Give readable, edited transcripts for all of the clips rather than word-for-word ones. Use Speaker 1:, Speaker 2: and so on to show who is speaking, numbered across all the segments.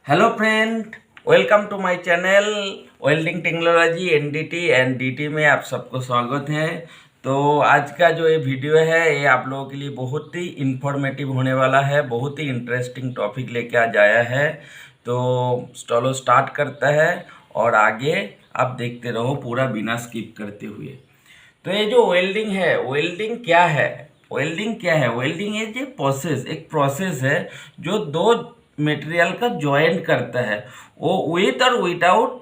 Speaker 1: Hello friend, welcome to my channel welding technology NDT and DT में आप सबको स्वागत है। तो आज का जो ये वीडियो है ये आप लोगों के लिए बहुत ही इंफॉर्मेटिव होने वाला है, बहुत ही इंटरेस्टिंग टॉपिक लेके आज आया है। तो चलो स्टार्ट करता है और आगे आप देखते रहो पूरा बिना स्किप करते हुए। तो ये जो वेल्डिंग है, वेल्डिंग क्या है? वेल्डिंग क्या है? वेल्डिंग इज एक प्रोसेस है जो दो मटेरियल का जॉइंट करता है, वो विथ और विदाउट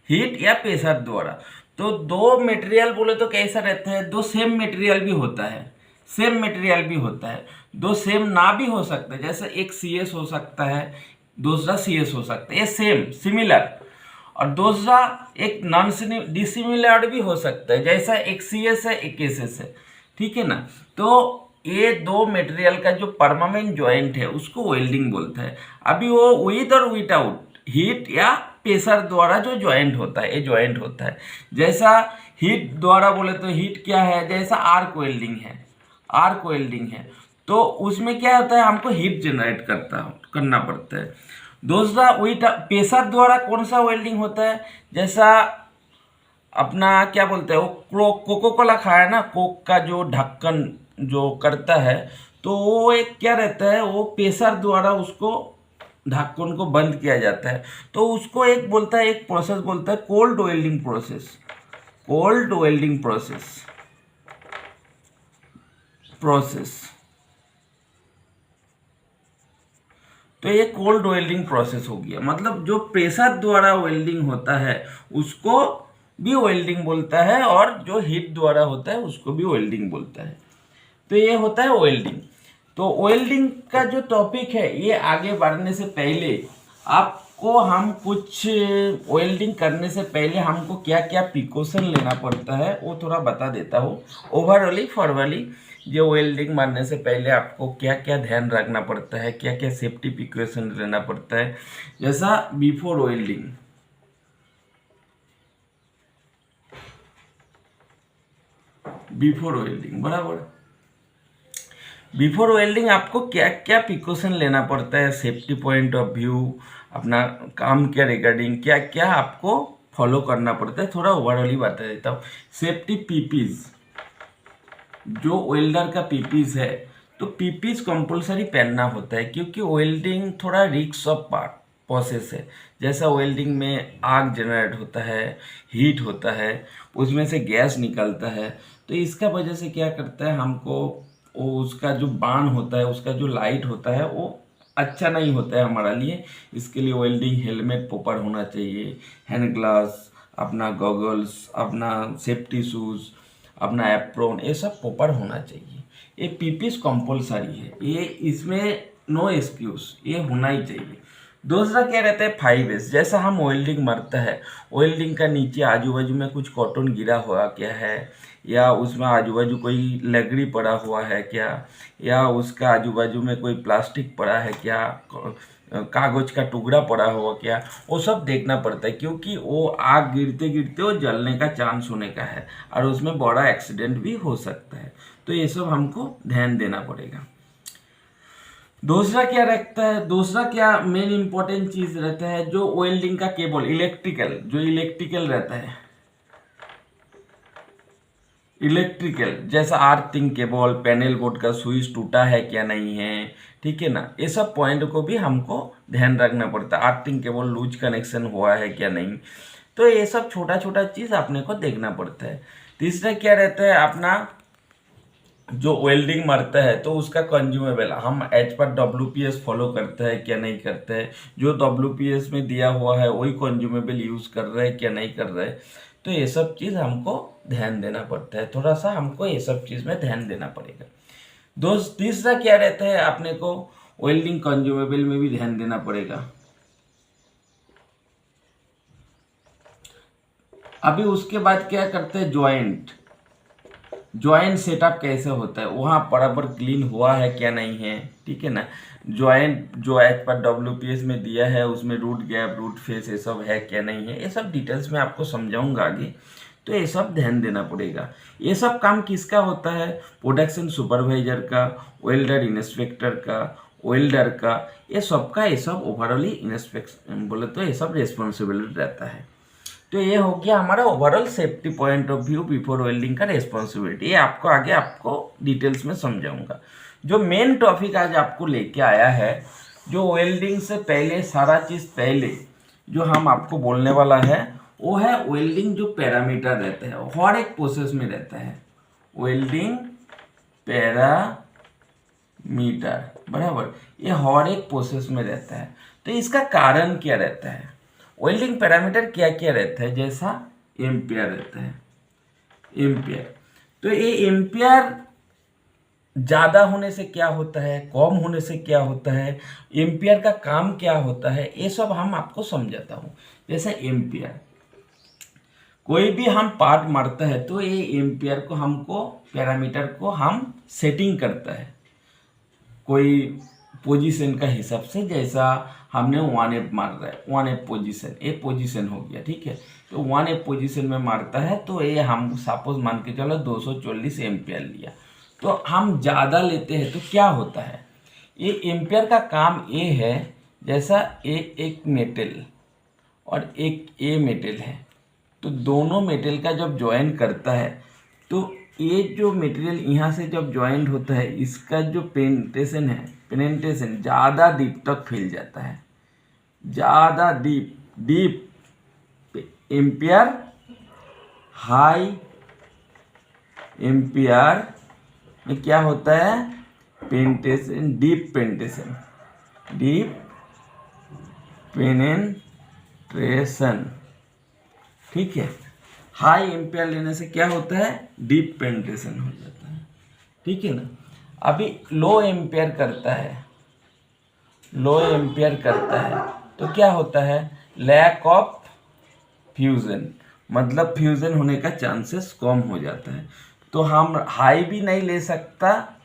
Speaker 1: हीट या प्रेशर द्वारा। तो दो मटेरियल बोले तो कैसा रहता है, दो सेम मटेरियल भी होता है, सेम मटेरियल भी होता है, दो सेम ना भी हो सकता है। जैसे एक सी एस हो सकता है, दूसरा सी एस हो सकता है, ये सेम सिमिलर। और दूसरा एक नॉन डिसिमिलर भी हो सकता है, जैसा एक सी एस है एक एस एस है, ठीक है ना। तो ये दो मटेरियल का जो परमानेंट जॉइंट है उसको वेल्डिंग बोलते हैं। अभी वो विद और विदाउट हीट या प्रेशर द्वारा जो जॉइंट होता है, ये जॉइंट होता है। जैसा हीट द्वारा बोले तो हीट क्या है, जैसा आर्क वेल्डिंग है, आर्क वेल्डिंग है तो उसमें क्या होता है, हमको हीट जनरेट करना पड़ता है। दूसरा विद प्रेशर द्वारा कौन सा वेल्डिंग होता है, जैसा अपना क्या बोलते हैं वो कोको कोला खाया ना, कोक का जो ढक्कन जो करता है, तो वो एक क्या रहता है, वो प्रेशर द्वारा उसको ढक्कन को बंद किया जाता है। तो उसको एक बोलता है, एक प्रोसेस बोलता है cold welding process, cold welding process. तो ये कोल्ड वेल्डिंग प्रोसेस हो गया, मतलब जो प्रेशर द्वारा वेल्डिंग होता है उसको भी वेल्डिंग बोलता है, और जो हीट द्वारा होता है उसको भी वेल्डिंग बोलता है। तो ये होता है वेल्डिंग। तो वेल्डिंग का जो टॉपिक है ये आगे बढ़ने से पहले आपको हम कुछ वेल्डिंग करने से पहले हमको क्या क्या प्रिकॉशन लेना पड़ता है वो थोड़ा बता देता हूँ। ओवरऑली फॉर्मली जो वेल्डिंग मारने से पहले आपको क्या क्या ध्यान रखना पड़ता है, क्या क्या सेफ्टी प्रिकॉशन लेना पड़ता है। जैसा बिफोर वेल्डिंग, बराबर, बिफोर वेल्डिंग आपको क्या क्या प्रिकॉशन लेना पड़ता है, सेफ्टी पॉइंट ऑफ व्यू, अपना काम के रिगार्डिंग क्या क्या आपको फॉलो करना पड़ता है, थोड़ा ओवरऑली बता देता हूँ। सेफ्टी पीपीज, जो वेल्डर का पीपीज है तो पीपीज कंपलसरी पहनना होता है, क्योंकि वेल्डिंग थोड़ा रिस्क ऑफ पार्ट प्रोसेस है। जैसा वेल्डिंग में आग जनरेट होता है, हीट होता है, उसमें से गैस निकलता है, तो इसका वजह से क्या करता है हमको, वो उसका जो बार्न होता है, उसका जो लाइट होता है वो अच्छा नहीं होता है हमारा लिए। इसके लिए वेल्डिंग हेलमेट प्रॉपर होना चाहिए, हैंड ग्लास, अपना गॉगल्स, अपना सेफ्टी शूज़, अपना एप्रोन, ये सब प्रॉपर होना चाहिए। ये पीपीस कंपलसरी है, ये इसमें नो एक्सक्यूज, ये होना ही चाहिए। दूसरा क्या रहता है 5S, जैसा हम वेल्डिंग मरता है, वेल्डिंग का नीचे आजू बाजू में कुछ कॉटन गिरा हुआ क्या है, या उसमें आजू बाजू कोई लकड़ी पड़ा हुआ है क्या, या उसका आजू बाजू में कोई प्लास्टिक पड़ा है क्या, कागज का टुकड़ा पड़ा हुआ क्या, वो सब देखना पड़ता है, क्योंकि वो आग गिरते गिरते वो जलने का चांस होने का है और उसमें बड़ा एक्सीडेंट भी हो सकता है। तो ये सब हमको ध्यान देना पड़ेगा। दूसरा क्या रहता है, दूसरा क्या मेन इंपॉर्टेंट चीज रहता है, जो वेल्डिंग का केबल, इलेक्ट्रिकल रहता है, इलेक्ट्रिकल जैसा आर्थिंग केबल, पैनल बोर्ड का स्विच टूटा है क्या नहीं है, ठीक है ना, ये सब पॉइंट को भी हमको ध्यान रखना पड़ता है। आर्थिंग केबल लूज कनेक्शन हुआ है क्या नहीं, तो ये सब छोटा छोटा चीज़ अपने को देखना पड़ता है। तीसरा क्या रहता है, अपना जो वेल्डिंग मरता है तो उसका कंज्यूमेबल हम एज पर WPS फॉलो करता है क्या नहीं करता है, जो WPS में दिया हुआ है वही कंज्यूमेबल यूज़ कर रहा है क्या नहीं कर रहा है। तो ये सब चीज़ हमको ध्यान देना पड़ता है, थोड़ा सा हमको ये सब चीज़ में ध्यान देना पड़ेगा। दोस्त तीसरा क्या रहता है, अपने को वेल्डिंग कंज्यूमेबल में भी ध्यान देना पड़ेगा। अभी उसके बाद क्या करते हैं, ज्वाइंट सेटअप कैसे होता है, वहाँ बराबर क्लीन हुआ है क्या नहीं है, ठीक है ना। ज्वाइंट जो एज पर WPS में दिया है उसमें रूट गैप, रूट फेस, ये सब है क्या नहीं है, ये सब डिटेल्स में आपको समझाऊंगा आगे। तो ये सब ध्यान देना पड़ेगा। ये सब काम किसका होता है, प्रोडक्शन सुपरवाइजर का, वेल्डर इंस्पेक्टर का, वेल्डर का, ये सब ओवरऑल इंस्पेक्शन बोले तो ये सब रिस्पॉन्सिबिलिटी रहता है। तो ये हो गया हमारा overall safety point of view before welding का रिस्पॉन्सिबिलिटी। ये आपको आगे डिटेल्स में समझाऊंगा। जो मेन टॉपिक आज आपको लेके आया है, जो वेल्डिंग से पहले सारा चीज़ पहले जो हम आपको बोलने वाला है वो है वेल्डिंग जो पैरामीटर रहता है हर एक प्रोसेस में रहता है, वेल्डिंग पैरामीटर, बराबर, ये हर एक प्रोसेस में रहता है। तो इसका कारण क्या रहता है, वेल्डिंग पैरामीटर क्या क्या रहता है, जैसा एम्पियर रहता है, एम्पियर। तो ये एम्पियर ज़्यादा होने से क्या होता है, कम होने से क्या होता है, एम्पियर का काम क्या होता है, ये सब हम आपको समझाता हूँ। जैसे एम्पियर, कोई भी हम पार्ट मारता है तो ये एम्पियर को हमको पैरामीटर को हम सेटिंग करता है कोई पोजीशन का हिसाब से। जैसा हमने 1F मार रहा है, 1F पोजीशन, ये पोजीशन हो गया, ठीक है। तो 1F पोजीशन में मारता है तो ये हम सपोज मान के चलो 240 एम्पियर लिया, तो हम ज़्यादा लेते हैं तो क्या होता है, ये एम्पियर का काम ये है, जैसा एक मेटल और एक ए मेटल है, तो दोनों मेटल का जब ज्वाइन करता है तो ये जो मटेरियल यहाँ से जब ज्वाइंट होता है इसका जो पेनेट्रेशन ज़्यादा डीप तक फैल जाता है, ज़्यादा डीप एम्पियर हाई एम्पियर में क्या होता है, पेनेट्रेशन, डीप पेनेट्रेशन, ठीक है। हाई एम्पियर लेने से क्या होता है, डीप पेनेट्रेशन हो जाता है, ठीक है ना। अभी लो एम्पियर करता है तो क्या होता है, लैक ऑफ फ्यूजन, मतलब फ्यूजन होने का चांसेस कम हो जाता है। तो हम हाई भी नहीं ले सकता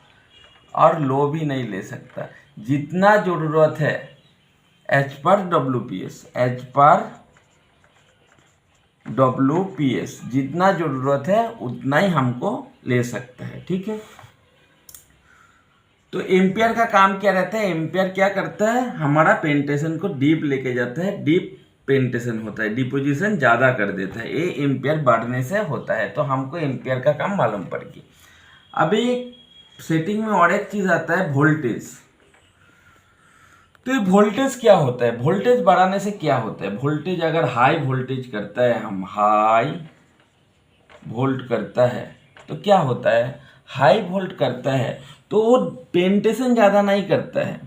Speaker 1: और लो भी नहीं ले सकता, जितना ज़रूरत है एज पर WPS जितना ज़रूरत है उतना ही हमको ले सकता है, ठीक है। तो एम्पियर का काम क्या रहता है, एम्पियर क्या करता है, हमारा पेनेट्रेशन को डीप लेके जाता है, डीप पेनेट्रेशन होता है, डिपोजिशन ज़्यादा कर देता है, ये एम्पियर बढ़ने से होता है। तो हमको एम्पियर का काम मालूम पड़ गया। अभी सेटिंग में और एक चीज़ आता है, वोल्टेज। तो ये वोल्टेज क्या होता है, वोल्टेज बढ़ाने से क्या होता है, वोल्टेज अगर हाई वोल्टेज करता है, हम हाई वोल्ट करता है तो क्या होता है, हाई वोल्ट करता है तो वो पेनेट्रेशन ज़्यादा नहीं करता है,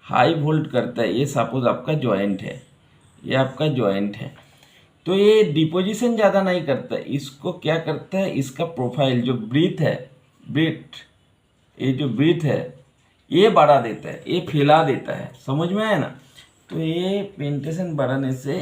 Speaker 1: हाई वोल्ट करता है। ये सपोज आपका जॉइंट है, ये आपका जॉइंट है, तो ये डिपोजिशन ज़्यादा नहीं करता, इसको क्या करता है, इसका प्रोफाइल जो ब्रीथ है, ये जो ब्रीथ है ये बढ़ा देता है, ये फैला देता है, समझ में आया ना। तो ये पेनेट्रेशन बढ़ाने से,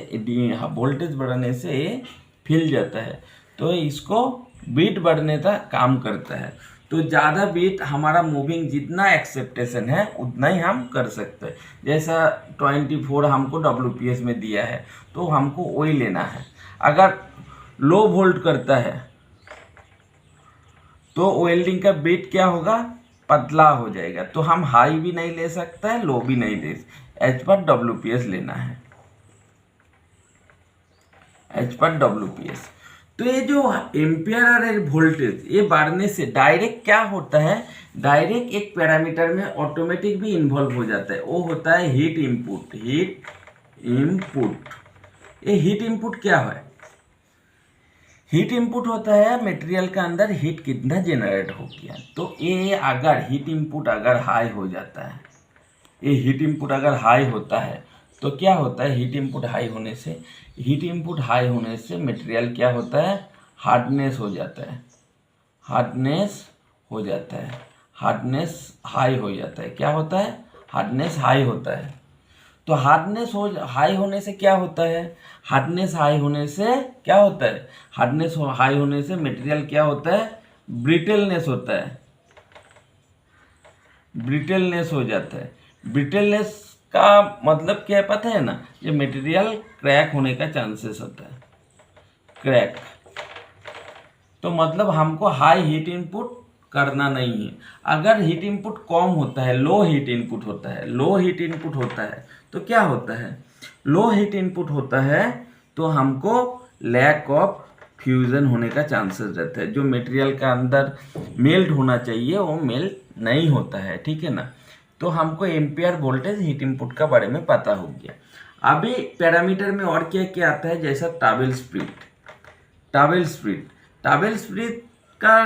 Speaker 1: वोल्टेज बढ़ाने से ये फैल जाता है, तो इसको बीट बढ़ने का काम करता है। तो ज़्यादा बीट हमारा मूविंग जितना एक्सेप्टेशन है उतना ही हम कर सकते हैं। जैसा 24 हमको WPS में दिया है तो हमको वही लेना है। अगर लो वोल्ट करता है तो वेल्डिंग का बीट क्या होगा, पतला हो जाएगा, तो हम हाई भी नहीं ले सकता है, लो भी नहीं ले, एज पर WPS लेना है, एज पर WPS। तो ये जो एम्पियर और वोल्टेज ये बढ़ने से डायरेक्ट क्या होता है, डायरेक्ट एक पैरामीटर में ऑटोमेटिक भी इन्वॉल्व हो जाता है, वो होता है हीट इनपुट। ये हीट इनपुट क्या है, हीट इनपुट होता है मटेरियल का अंदर हीट कितना जनरेट हो गया। तो ये अगर हीट इनपुट अगर हाई हो जाता है, ये हीट इनपुट अगर हाई होता है तो क्या होता है, हीट इनपुट हाई होने से मटेरियल क्या होता है, हार्डनेस हो जाता है, हार्डनेस हाई हो जाता है। क्या होता है, हार्डनेस हाई होता है। तो हार्डनेस हाई होने से क्या होता है, हार्डनेस हाई होने से मटेरियल क्या होता है, ब्रिटलनेस हो जाता है। ब्रिटलनेस का मतलब क्या है पता है ना, ये मटेरियल क्रैक होने का चांसेस होता है, क्रैक। तो मतलब हमको हाई हीट इनपुट करना नहीं है। अगर हीट इनपुट कम होता है, लो हीट इनपुट होता है, लो हीट इनपुट होता है तो क्या होता है, लो हीट इनपुट होता है तो हमको लैक ऑफ फ्यूजन होने का चांसेस रहता है। जो मटेरियल का अंदर मेल्ट होना चाहिए वो मेल्ट नहीं होता है, ठीक है ना। तो हमको एम्पियर वोल्टेज हीट इनपुट का बारे में पता हो गया। अभी पैरामीटर में और क्या क्या आता है, जैसा टावेल स्पीड। टावेल स्पीड का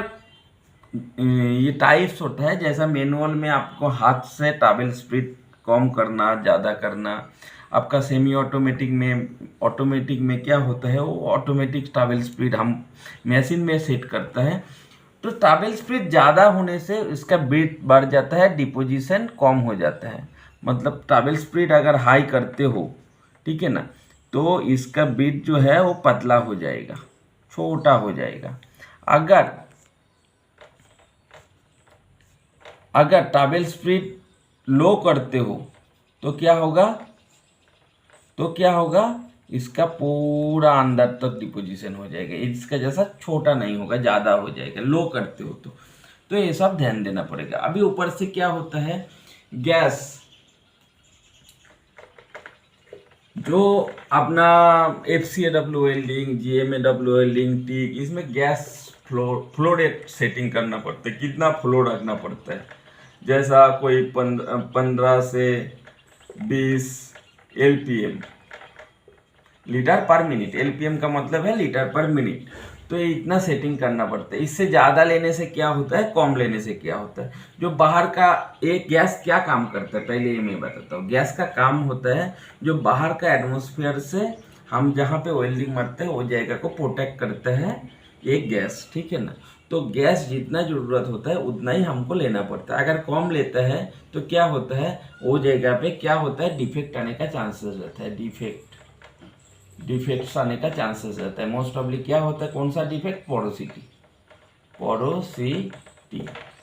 Speaker 1: ये टाइप्स होता है। जैसा मैनुअल में आपको हाथ से टावेल स्पीड कम करना, ज़्यादा करना। आपका सेमी ऑटोमेटिक में क्या होता है, वो ऑटोमेटिक टावेल स्पीड हम मशीन में सेट करता है। तो टावेल स्पीड ज़्यादा होने से इसका बीट बढ़ जाता है, डिपोजिशन कम हो जाता है। मतलब टावेल स्पीड अगर हाई करते हो, ठीक है ना, तो इसका बीट जो है वो पतला हो जाएगा, छोटा हो जाएगा। अगर टावेल स्पीड लो करते हो तो क्या होगा, इसका पूरा अंदर तक डिपोजिशन हो जाएगा, इसका जैसा छोटा नहीं होगा, ज़्यादा हो जाएगा लो करते हो तो ये सब ध्यान देना पड़ेगा। अभी ऊपर से क्या होता है, गैस जो अपना FCAW welding, GMAW welding, TIG, इसमें गैस फ्लो रेट सेटिंग करना पड़ता है, कितना फ्लो रखना पड़ता है। जैसा कोई 15 से 20 LPM, लीटर पर मिनट, LPM का मतलब है लीटर पर मिनट। तो ये इतना सेटिंग करना पड़ता है। इससे ज़्यादा लेने से क्या होता है, कम लेने से क्या होता है। जो बाहर का एक गैस क्या काम करता है, पहले ये मैं बताता हूँ। गैस का काम होता है जो बाहर का एटमोसफियर से हम जहाँ पे वेल्डिंग मारते हैं वो जगह को प्रोटेक्ट करता है एक गैस, ठीक है ना। तो गैस जितना ज़रूरत होता है उतना ही हमको लेना पड़ता है। अगर कम लेता है तो क्या होता है, वो जगह पे क्या होता है, डिफेक्ट आने का चांसेस रहता है। डिफेक्ट्स आने का चांसेस रहता है। मोस्ट ऑफली क्या होता है, कौन सा डिफेक्ट,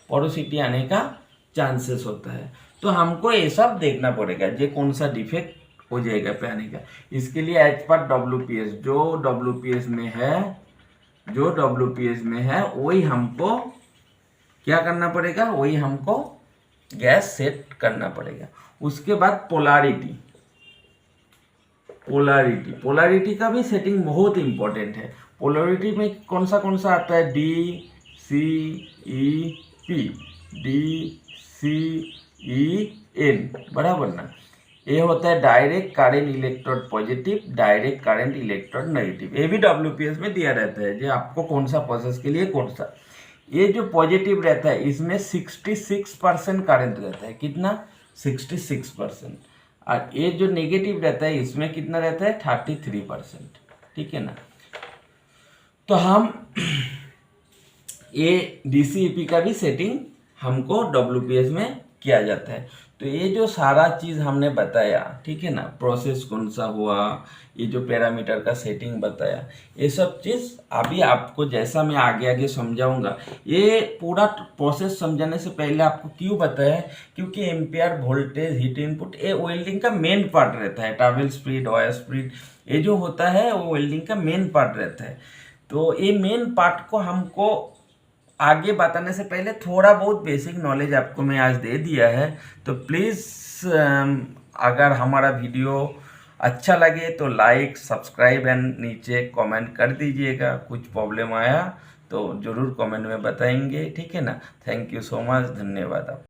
Speaker 1: पोरोसिटी आने का चांसेस होता है। तो हमको ये सब देखना पड़ेगा जे कौन सा डिफेक्ट हो जाएगा पे आने का। इसके लिए एज पर WPS, जो WPS में है वही हमको क्या करना पड़ेगा, वही हमको गैस सेट करना पड़ेगा। उसके बाद पोलैरिटी का भी सेटिंग बहुत इंपॉर्टेंट है। पोलैरिटी में कौन सा आता है, DCEN, बराबर ना। ये होता है direct current electrode positive, direct current electrode negative. ये भी WPS में दिया रहता है जो आपको कौन सा प्रोसेस के लिए कौन सा। ये जो पॉजिटिव रहता है इसमें 66% करंट रहता है। कितना, 66%। और ये जो नेगेटिव रहता है इसमें कितना रहता है, 33%, ठीक है ना। तो हम ये DCEP का भी सेटिंग हमको WPS में किया जाता है। तो ये जो सारा चीज़ हमने बताया, ठीक है ना, प्रोसेस कौन सा हुआ, ये जो पैरामीटर का सेटिंग बताया, ये सब चीज़ अभी आपको जैसा मैं आगे समझाऊंगा। ये पूरा प्रोसेस समझाने से पहले आपको क्यों बताया, क्योंकि एम्पियर वोल्टेज हीट इनपुट ये वेल्डिंग का मेन पार्ट रहता है। टावेल स्पीड, ऑयल स्पीड, ये जो होता है वो वेल्डिंग का मेन पार्ट रहता है। तो ये मेन पार्ट को हमको आगे बताने से पहले थोड़ा बहुत बेसिक नॉलेज आपको मैं आज दे दिया है। तो प्लीज़ अगर हमारा वीडियो अच्छा लगे तो लाइक, सब्सक्राइब एंड नीचे कमेंट कर दीजिएगा। कुछ प्रॉब्लम आया तो ज़रूर कमेंट में बताएंगे, ठीक है ना। थैंक यू सो मच, धन्यवाद आप।